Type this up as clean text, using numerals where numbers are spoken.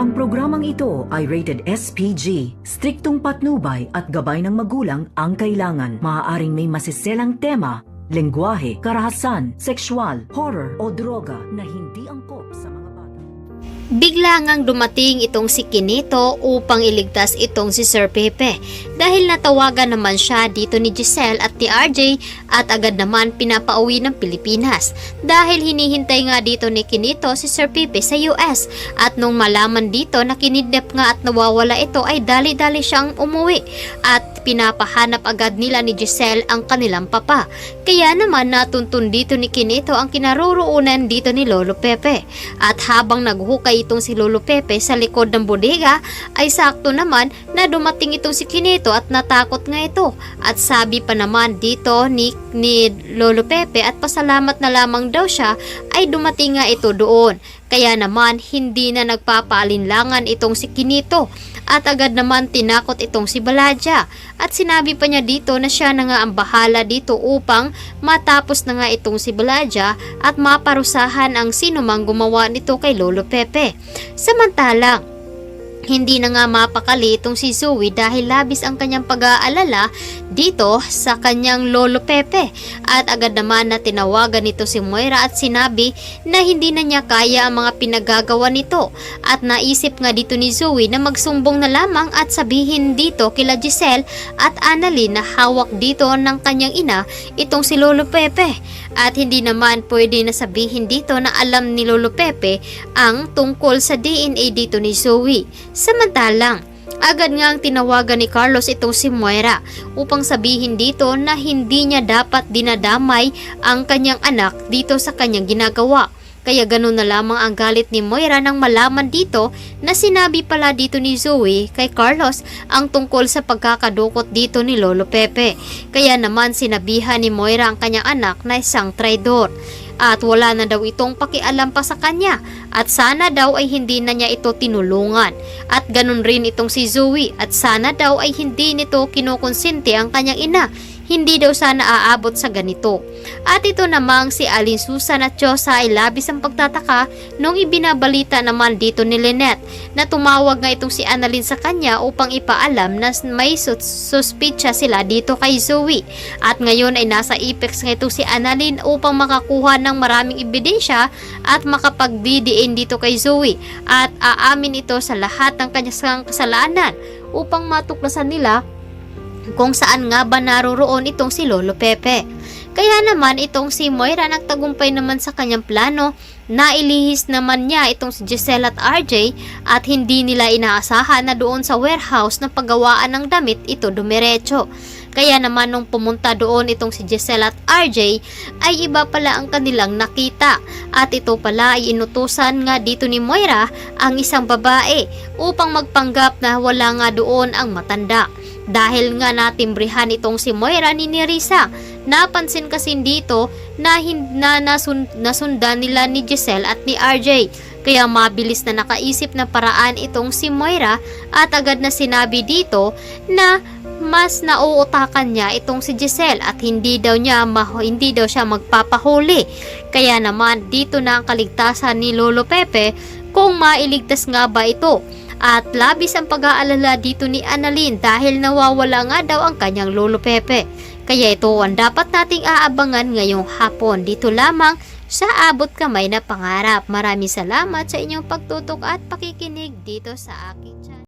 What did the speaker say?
Ang programang ito ay rated SPG. Striktong patnubay at gabay ng magulang ang kailangan. Maaaring may masiselang tema, lengguwahe, karahasan, sexual, horror o droga na hindi angkop sa mga bata. Bigla ngang dumating itong si Kinito upang iligtas itong si Sir Pepe dahil natawagan naman siya dito ni Giselle at ni RJ at agad naman pinapauwi ng Pilipinas dahil hinihintay nga dito ni Kinito si Sir Pepe sa US at nung malaman dito na kinidnap nga at nawawala ito ay dali-dali siyang umuwi at pinapahanap agad nila ni Giselle ang kanilang papa. Kaya naman natuntun dito ni Kinito ang kinaroroonan dito ni Lolo Pepe at habang naghukay itong si Lolo Pepe sa likod ng bodega ay sakto naman na dumating itong si Kinito at natakot nga ito at sabi pa naman dito ni Lolo Pepe at pasalamat na lamang daw siya ay dumating nga ito doon. Kaya naman hindi na nagpapaalinlangan itong si Kinito at agad naman tinakot itong si Baladya at sinabi pa niya dito na siya na nga ang bahala dito upang matapos na nga itong si Baladya at maparusahan ang sinumang gumawa nito kay Lolo Pepe. Samantalang hindi na nga mapakali itong si Zoe dahil labis ang kanyang pag-aalala dito sa kanyang Lolo Pepe at agad naman na tinawagan nito si Moira at sinabi na hindi na niya kaya ang mga pinagagawa nito at naisip nga dito ni Zoe na magsumbong na lamang at sabihin dito kila Giselle at Annalyn na hawak dito ng kanyang ina itong si Lolo Pepe at hindi naman pwede na sabihin dito na alam ni Lolo Pepe ang tungkol sa DNA dito ni Zoe. Samantalang, agad ngang tinawagan ni Carlos itong si Moira upang sabihin dito na hindi niya dapat dinadamay ang kanyang anak dito sa kanyang ginagawa. Kaya ganun na lamang ang galit ni Moira nang malaman dito na sinabi pala dito ni Zoe kay Carlos ang tungkol sa pagkakadukot dito ni Lolo Pepe. Kaya naman sinabihan ni Moira ang kanyang anak na isang traidor. At wala na daw itong pakialam pa sa kanya at sana daw ay hindi na niya ito tinulungan at ganun rin itong si Zoe at sana daw ay hindi nito kinukonsente ang kanyang ina. Hindi daw sana aabot sa ganito. At ito namang si Aling Susan at Chosa ay labis ang pagtataka nung ibinabalita naman dito ni Lynette na tumawag nga itong si Annalyn sa kanya upang ipaalam na may suspitsya sila dito kay Zoe. At ngayon ay nasa Apex nga itong si Annalyn upang makakuha ng maraming ebidensya at makapag-DDN dito kay Zoe at aamin ito sa lahat ng kanyang kasalanan upang matuklasan nila kung saan nga ba naroroon itong si Lolo Pepe. Kaya naman itong si Moira nagtagumpay naman sa kanyang plano na ilihis naman niya itong si Giselle at RJ at hindi nila inaasahan na doon sa warehouse na paggawaan ng damit ito dumiretso. Kaya naman nung pumunta doon itong si Giselle at RJ ay iba pala ang kanilang nakita at ito pala ay inutusan nga dito ni Moira ang isang babae upang magpanggap na wala nga doon ang matanda. Dahil nga natimbrihan itong si Moira ni Nerissa, napansin kasi dito na nasundan nila ni Giselle at ni RJ. Kaya mabilis na nakaisip na paraan itong si Moira at agad na sinabi dito na mas nauutakan niya itong si Giselle at hindi daw siya magpapahuli. Kaya naman dito na ang kaligtasan ni Lolo Pepe kung mailigtas nga ba ito. At labis ang pag-aalala dito ni Annalyn dahil nawawala nga daw ang kanyang Lolo Pepe. Kaya ito ang dapat nating aabangan ngayong hapon dito lamang sa Abot Kamay na Pangarap. Maraming salamat sa inyong pagtutok at pakikinig dito sa aking channel.